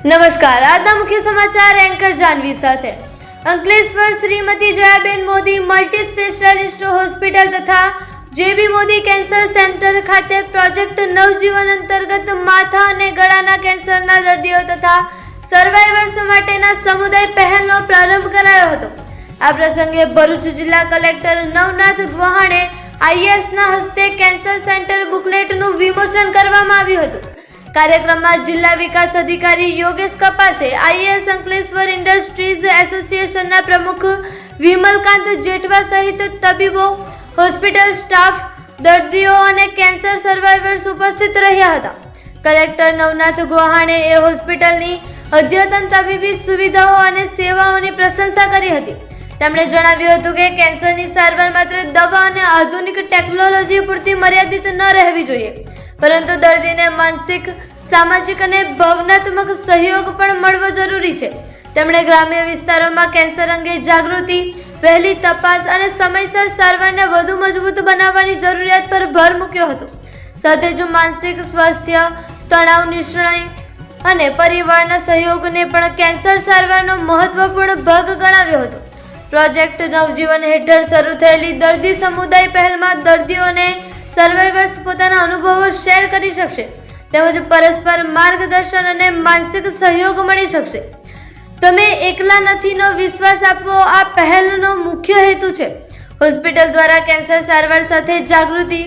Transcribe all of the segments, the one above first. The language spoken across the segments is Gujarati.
નમસ્કાર, આજના મુખ્ય સમાચાર એન્કર જાનવી સાથે. Ankleshwar Shrimati Jayaben Modi multi specialist hospital તથા જેબી મોદી કેન્સર સેન્ટર ખાતે પ્રોજેક્ટ નવજીવન અંતર્ગત માથા અને ગળાના કેન્સરના દર્દીઓ તથા સર્વાઈવર્સ માટેના સમુદાય પહેલનો પ્રારંભ કરાયો હતો. આ પ્રસંગે ભરૂચ જિલ્લા કલેક્ટર નવનાથ ગોહાણે આઈએએસના હસ્તે કેન્સર સેન્ટર બુકલેટનું વિમોચન કરવામાં આવ્યું હતું. કાર્યક્રમમાં જિલ્લા વિકાસ અધિકારી યોગેશ કપાસે, આઈએએસ અંકલેશ્વર ઇન્ડસ્ટ્રીઝ એસોસિએશનના પ્રમુખ વિમલકાંત જેઠવા સહિત તબીબો, હોસ્પિટલ સ્ટાફ, દર્દીઓ અને કેન્સર સર્વાઈવર્સ ઉપસ્થિત રહ્યા હતા. કલેક્ટર નવનાથ ગોહાણે એ હોસ્પિટલની અદ્યતન તબીબી સુવિધાઓ અને સેવાઓની પ્રશંસા કરી હતી. તેમણે જણાવ્યું હતું કે કેન્સરની સારવાર માત્ર દવા અને આધુનિક ટેકનોલોજી પૂરતી મર્યાદિત ન રહેવી જોઈએ, પરંતુ દર્દીને માનસિક, સામાજિક અને ભાવનાત્મક સહયોગ પણ મળવો જરૂરી છે. તેમણે ગ્રામ્ય વિસ્તારોમાં કેન્સર અંગે જાગૃતિ, વહેલી તપાસ અને સમયસર સારવારને વધુ મજબૂત બનાવવાની જરૂરિયાત પર ભાર મૂક્યો હતો. સાથે જ માનસિક સ્વાસ્થ્ય, તણાવ નિર્ણય અને પરિવારના સહયોગને પણ કેન્સર સારવારનો મહત્વપૂર્ણ ભાગ ગણાવ્યો હતો. પ્રોજેક્ટ નવજીવન હેઠળ શરૂ થયેલી દર્દી સમુદાય પહેલમાં દર્દીઓને સર્વાઈવર્સ પોતાના અનુભવો શેર કરી શકશે, તેમજ પરસ્પર માર્ગદર્શન અને માનસિક સહયોગ મળી શકશે. તમે એકલા નથીનો વિશ્વાસ આપવો આ પહેલનો મુખ્ય હેતુ છે. હોસ્પિટલ દ્વારા કેન્સર સારવાર સાથે જાગૃતિ,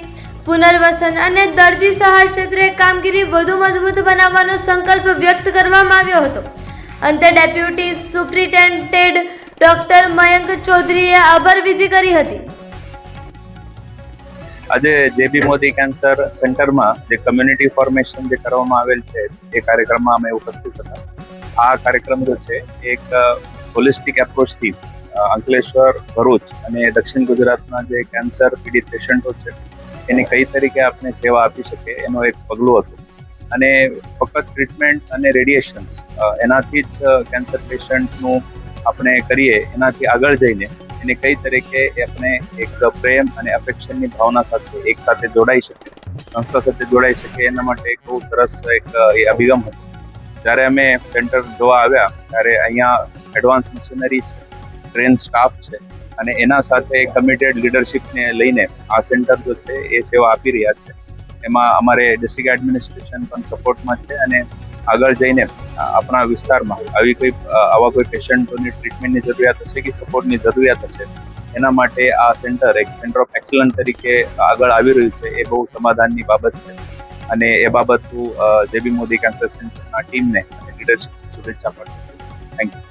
પુનર્વસન અને દર્દી સહાય ક્ષેત્રે કામગીરી વધુ મજબૂત બનાવવાનો સંકલ્પ વ્યક્ત કરવામાં આવ્યો હતો. અંતે ડેપ્યુટી સુપ્રિન્ટેન્ડન્ટ ડોક્ટર મયંક ચૌધરીએ આભાર વિધિ કરી હતી. આજે જેબી મોદી કેન્સર સેન્ટરમાં જે કમ્યુનિટી ફોર્મેશન જે કરવામાં આવેલ છે એ કાર્યક્રમમાં અમે ઉપસ્થિત હતા. આ કાર્યક્રમ જો છે એક હોલિસ્ટિક એપ્રોચથી અંકલેશ્વર, ભરૂચ અને દક્ષિણ ગુજરાતના જે કેન્સર પીડિત પેશન્ટો છે એની કઈ તરીકે આપણે સેવા આપી શકીએ એનો એક પગલું હતું. અને ફક્ત ટ્રીટમેન્ટ અને રેડિયેશન્સ એનાથી જ કેન્સર પેશન્ટનું આપણે કરીએ એનાથી આગળ જઈને એને કઈ તરીકે આપણે એક પ્રેમ અને અફેક્શનની ભાવના સાથે એક સાથે જોડાઈ શકીએ, સંસ્થા સાથે જોડાઈ શકીએ, એના માટે એક બહુ સરસ એક એ અભિગમ હતો. જ્યારે અમે સેન્ટર જોવા આવ્યા ત્યારે અહીંયા એડવાન્સ મશીનરી છે, ટ્રેન સ્ટાફ છે અને એના સાથે કમિટેડ લીડરશિપને લઈને આ સેન્ટર જો છે એ સેવા આપી રહ્યા છે. એમાં અમારે ડિસ્ટ્રિક્ટ એડમિનિસ્ટ્રેશન પણ સપોર્ટમાં છે અને આગળ જઈને આપણા વિસ્તારમાં આવા કોઈ પેશન્ટોની ટ્રીટમેન્ટની જરૂરિયાત હશે કે સપોર્ટની જરૂરિયાત હશે, એના માટે આ સેન્ટર એક સેન્ટર ઓફ એક્સલન્સ તરીકે આગળ આવી રહ્યું છે. એ બહુ સમાધાનની બાબત છે અને એ બાબત હું જેબી મોદી કેન્સર સેન્ટરના ટીમને અને લીડરશિપ શુભેચ્છા પાઠવું છું. Thank you.